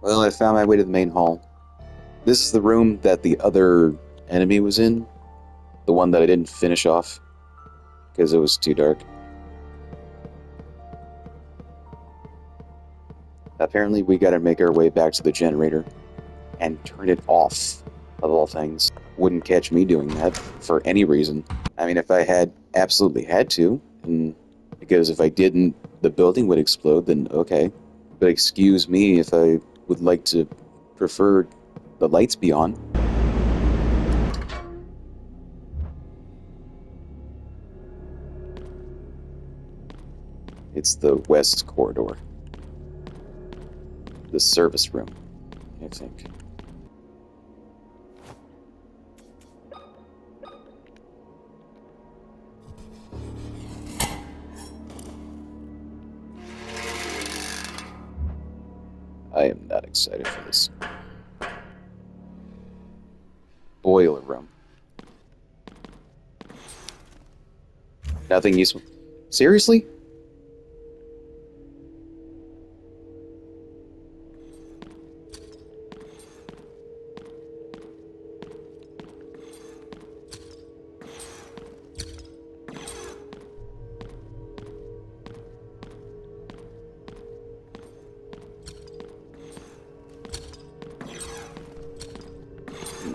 Well, I found my way to the main hall. This is the room that the other enemy was in, the one that I didn't finish off because it was too dark. Apparently, we gotta make our way back to the generator and turn it off, of all things. Wouldn't catch me doing that for any reason. I mean, if I had absolutely had to, and because if I didn't, the building would explode, then okay. But excuse me if I would like to prefer the lights be on. It's the west corridor. The service room, I think. I am not excited for this. Boiler room. Nothing useful. Seriously?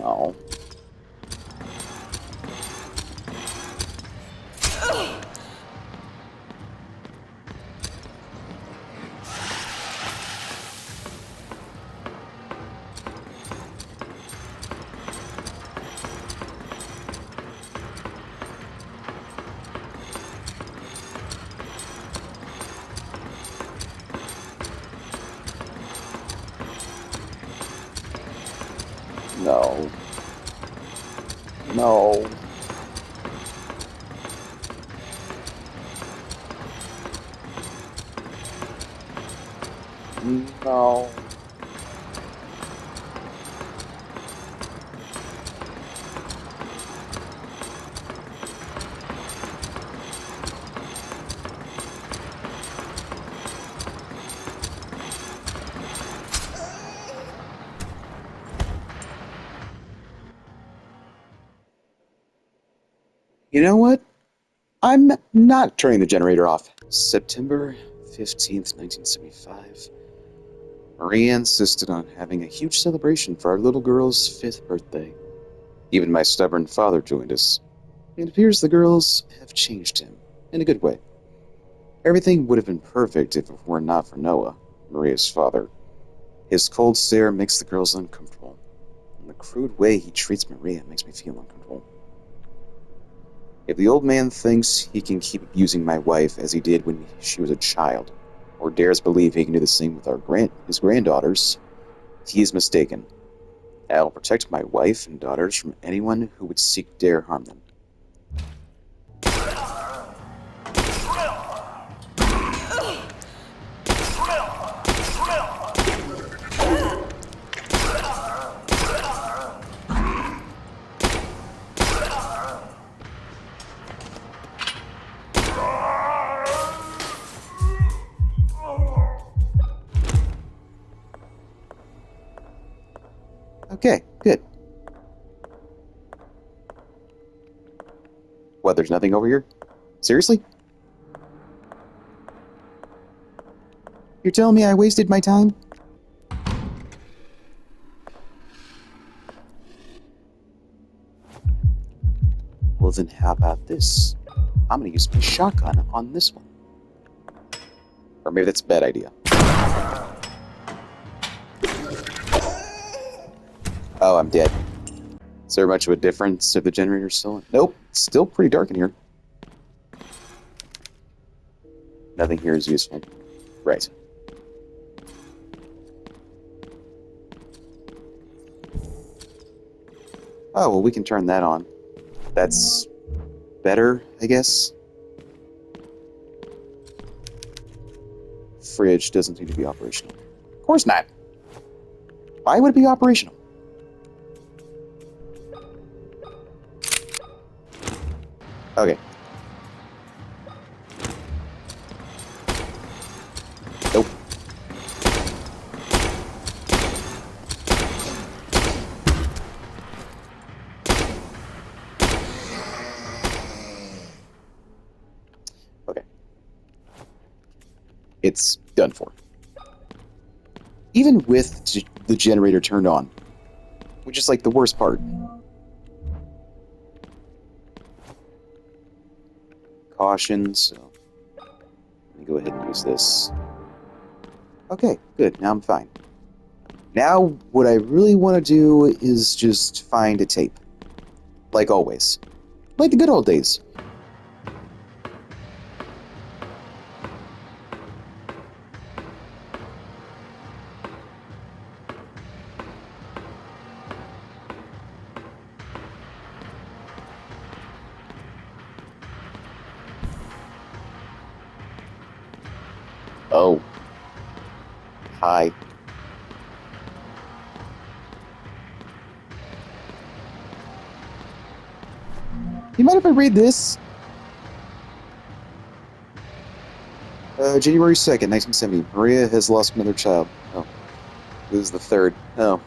No. No. No. No. You know what? I'm not turning the generator off. September 15th, 1975. Maria insisted on having a huge celebration for our little girl's 5th birthday. Even my stubborn father joined us. It appears the girls have changed him, in a good way. Everything would have been perfect if it were not for Noah, Maria's father. His cold stare makes the girls uncomfortable, and the crude way he treats Maria makes me feel uncomfortable. If the old man thinks he can keep abusing my wife as he did when she was a child, or dares believe he can do the same with his granddaughters, he is mistaken. I'll protect my wife and daughters from anyone who would seek dare harm them. Okay, good. What, there's nothing over here? Seriously? You're telling me I wasted my time? Well then how about this? I'm gonna use my shotgun on this one. Or maybe that's a bad idea. Oh, I'm dead. Is there much of a difference if the generator's still on? Nope, it's still pretty dark in here. Nothing here is useful. Right. Oh, well, we can turn that on. That's better, I guess. Fridge doesn't need to be operational. Of course not. Why would it be operational? Okay. Nope. it's done for. Even with the generator turned on, which is like the worst part. Caution, so let me go ahead and use this. Okay, good, now I'm fine. Now, what I really want to do is just find a tape. Like always. Like the good old days. Oh. Hi. You mind if I read this? January 2nd, 1970. Maria has lost another child. Oh. This is the third. Oh.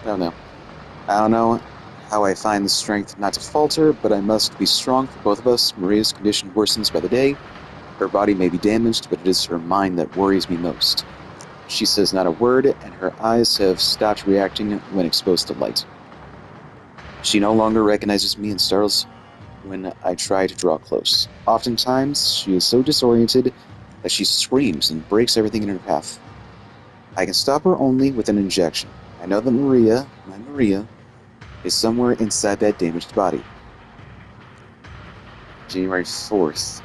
Oh no. I don't know how I find the strength not to falter, but I must be strong for both of us. Maria's condition worsens by the day. Her body may be damaged, but it is her mind that worries me most. She says not a word, and her eyes have stopped reacting when exposed to light. She no longer recognizes me and startles when I try to draw close. Oftentimes, she is so disoriented that she screams and breaks everything in her path. I can stop her only with an injection. I know that Maria, my Maria, is somewhere inside that damaged body. January 4th.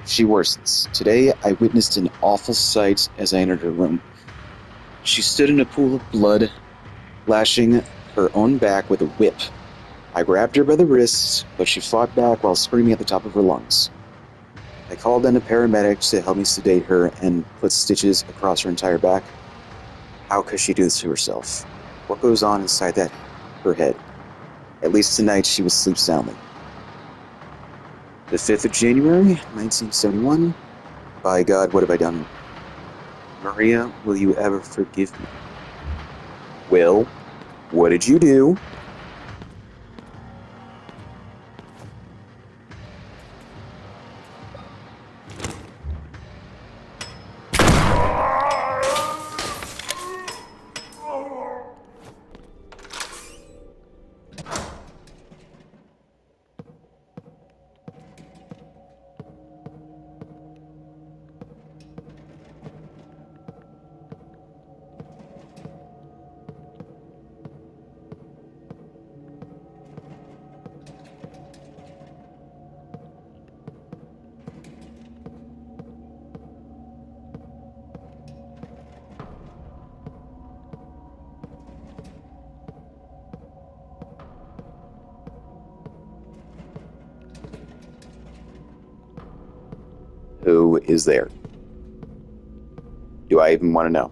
She worsens. Today, I witnessed an awful sight as I entered her room. She stood in a pool of blood, lashing her own back with a whip. I grabbed her by the wrists, but she fought back while screaming at the top of her lungs. I called in a paramedic to help me sedate her and put stitches across her entire back. How could she do this to herself? What goes on inside her head? At least tonight she will sleep soundly. The 5th of January, 1971. By God, what have I done? Maria, will you ever forgive me? Will, what did you do? Who is there? Do I even want to know?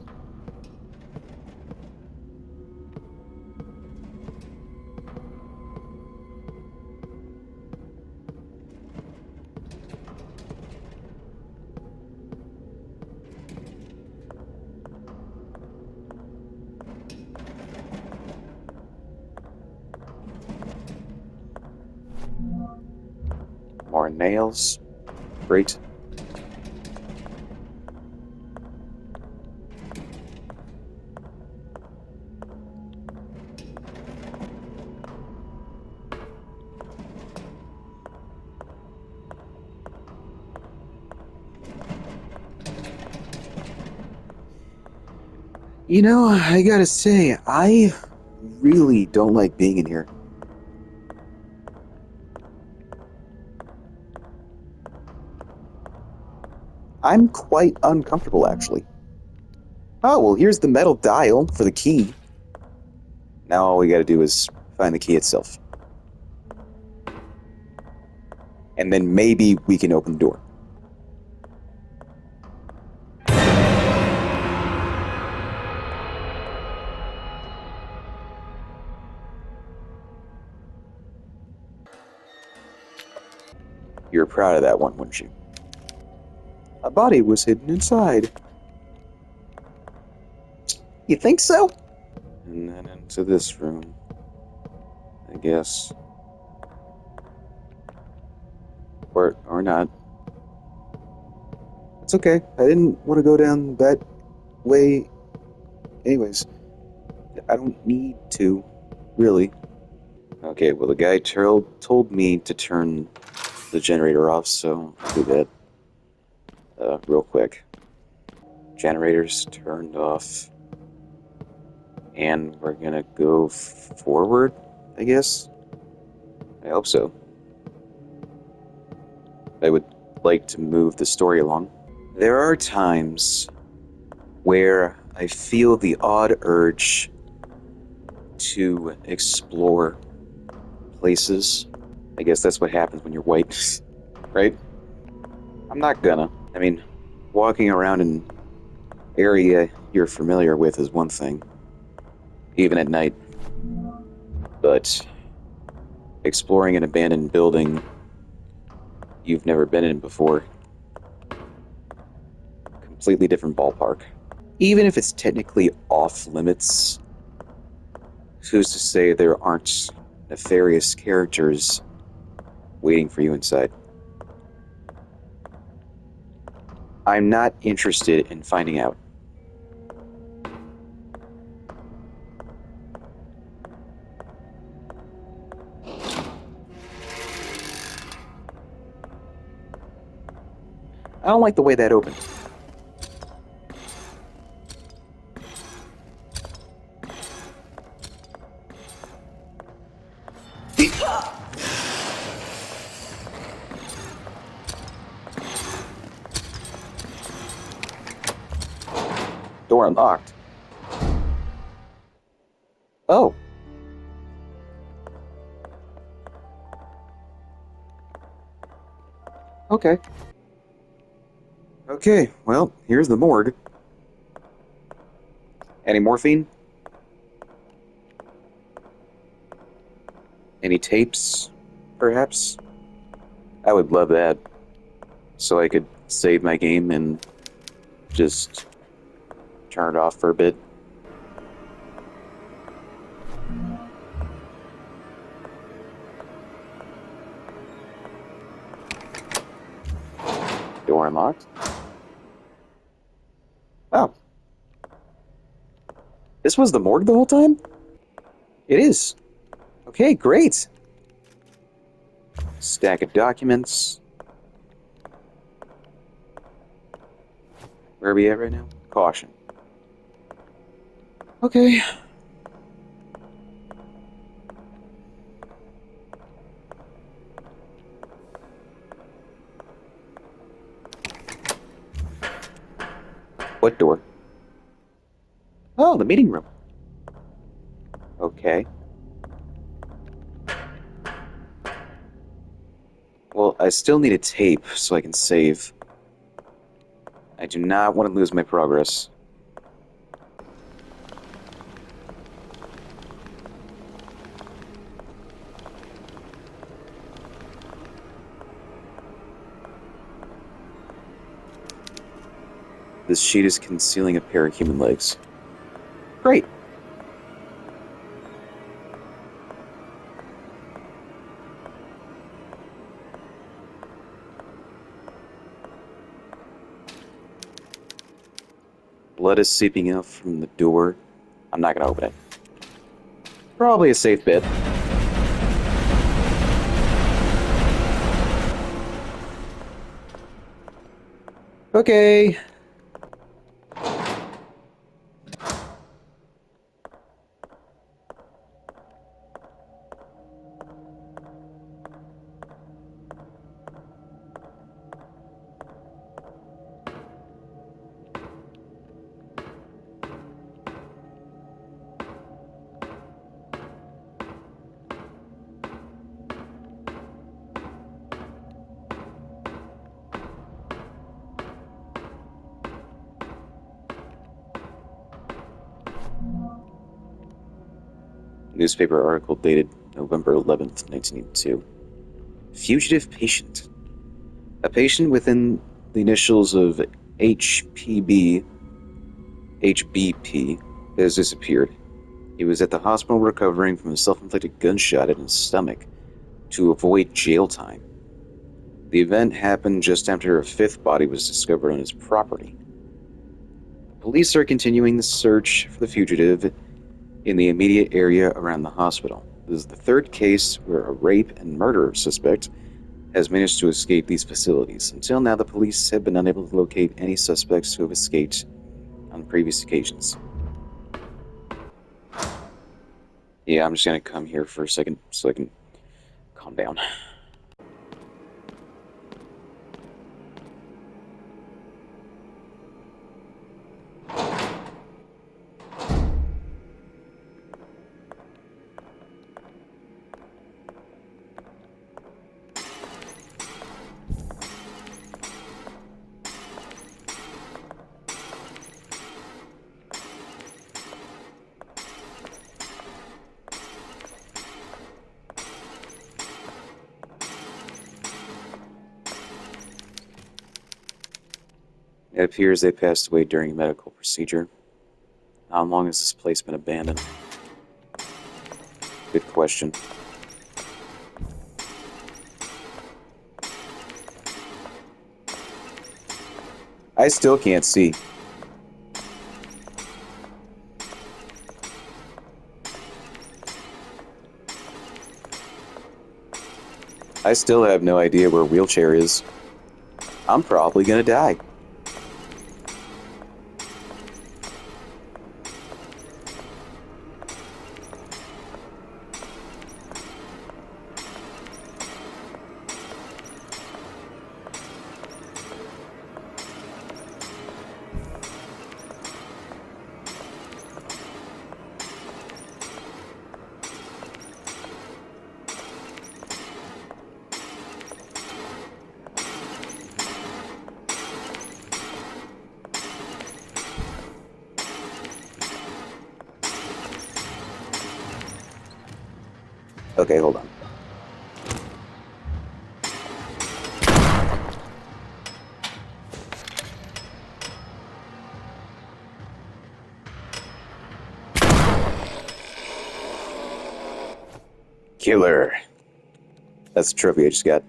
More nails. Great. You know, I gotta say, I really don't like being in here. I'm quite uncomfortable, actually. Oh, well, here's the metal dial for the key. Now all we gotta do is find the key itself. And then maybe we can open the door. You were proud of that one, weren't you? A body was hidden inside. You think so? And then into this room, I guess. Or not. It's okay. I didn't want to go down that way. Anyways, I don't need to, really. Okay, well, the guy told me to turn the generator off, so I'll do that real quick. Generator's turned off. And we're gonna go forward, I guess? I hope so. I would like to move the story along. There are times where I feel the odd urge to explore places. I guess that's what happens when you're white, right? I'm not gonna. I mean, walking around an area you're familiar with is one thing, even at night. But exploring an abandoned building you've never been in before, completely different ballpark. Even if it's technically off limits, who's to say there aren't nefarious characters waiting for you inside? I'm not interested in finding out. I don't like the way that opened. Door unlocked. Oh. Okay. Okay, well, here's the morgue. Any morphine? Any tapes, perhaps? I would love that. So I could save my game and just turn it off for a bit. Door unlocked. Oh. This was the morgue the whole time? It is. Okay, great. Stack of documents. Where are we at right now? Caution. Okay. What door? Oh, the meeting room. Okay. Well, I still need a tape so I can save. I do not want to lose my progress. This sheet is concealing a pair of human legs. Great. Blood is seeping out from the door. I'm not gonna open it. Probably a safe bet. Okay. Newspaper article dated November 11th, 1982. Fugitive patient. A patient within the initials of HBP has disappeared. He was at the hospital recovering from a self-inflicted gunshot in his stomach to avoid jail time. The event happened just after a fifth body was discovered on his property. Police are continuing the search for the fugitive in the immediate area around the hospital. This is the third case where a rape and murder suspect has managed to escape these facilities. Until now, the police have been unable to locate any suspects who have escaped on previous occasions. Yeah, I'm just gonna come here for a second so I can calm down. It appears they passed away during a medical procedure. How long has this place been abandoned? Good question. I still can't see. I still have no idea where a wheelchair is. I'm probably gonna die. Okay, hold on. Killer. That's the trophy I just got.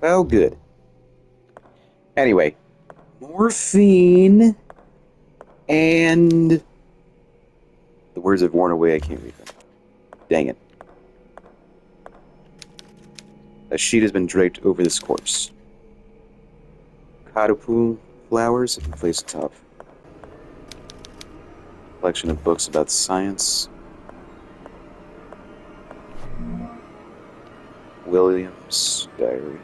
Oh, good. Anyway, morphine and the words have worn away. I can't read them. Dang it. A sheet has been draped over this corpse. Kadapu flowers have been placed atop. Collection of books about science. Williams' diary.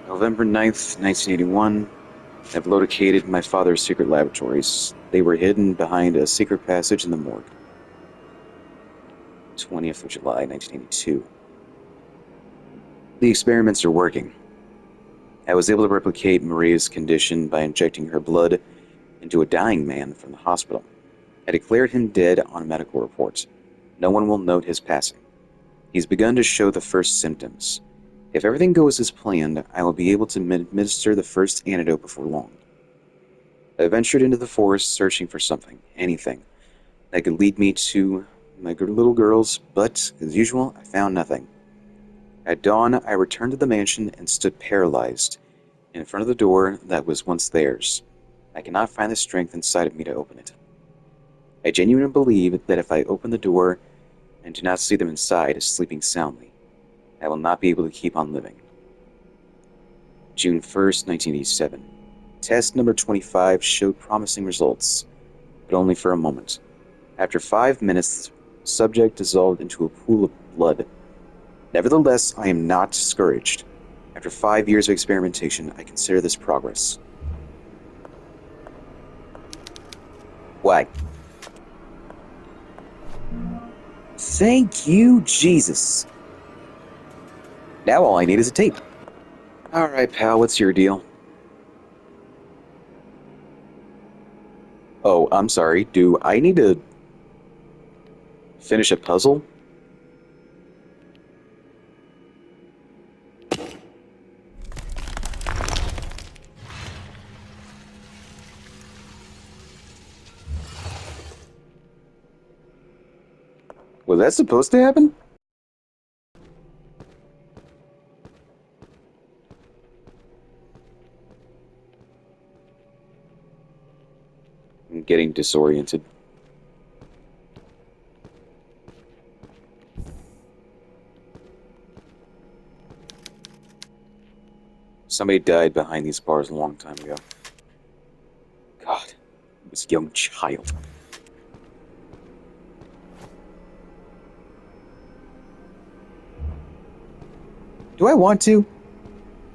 November 9th, 1981. I've located my father's secret laboratories. They were hidden behind a secret passage in the morgue. 20th of July, 1982. The experiments are working. I was able to replicate Maria's condition by injecting her blood into a dying man from the hospital. I declared him dead on a medical report. No one will note his passing. He's begun to show the first symptoms. If everything goes as planned, I will be able to administer the first antidote before long. I ventured into the forest searching for something, anything, that could lead me to my little girls, but, as usual, I found nothing. At dawn, I returned to the mansion and stood paralyzed in front of the door that was once theirs. I cannot find the strength inside of me to open it. I genuinely believe that if I open the door and do not see them inside sleeping soundly, I will not be able to keep on living. June 1st, 1987. Test number 25 showed promising results, but only for a moment. After 5 minutes, the subject dissolved into a pool of blood. Nevertheless, I am not discouraged. After 5 years of experimentation, I consider this progress. Why? Thank you, Jesus. Now all I need is a tape. Alright, pal, what's your deal? Oh, I'm sorry. Do I need to finish a puzzle? Was that supposed to happen? I'm getting disoriented. Somebody died behind these bars a long time ago. God, this young child. Do I want to?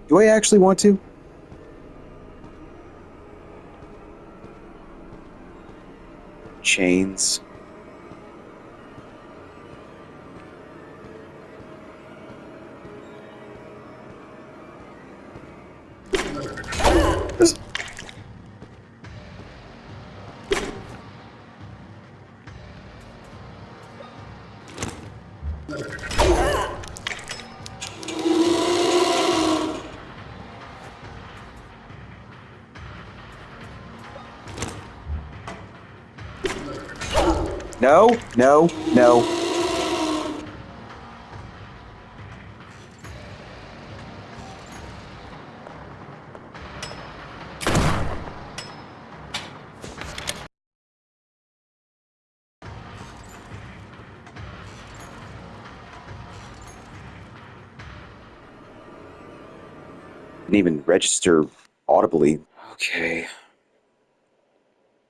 Do I actually want to? Chains. This- No, no, no. Didn't even register audibly. Okay.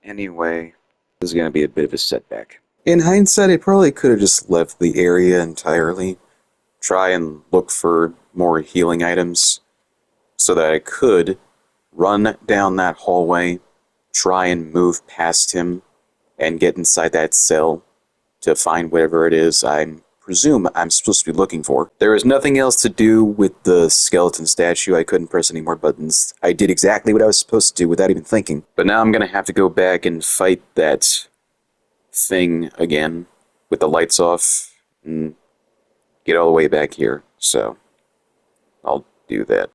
Anyway, this is gonna be a bit of a setback. In hindsight, I probably could have just left the area entirely. Try and look for more healing items so that I could run down that hallway, try and move past him, and get inside that cell to find whatever it is I presume I'm supposed to be looking for. There was nothing else to do with the skeleton statue. I couldn't press any more buttons. I did exactly what I was supposed to do without even thinking. But now I'm gonna have to go back and fight that thing again with the lights off and get all the way back here. So I'll do that.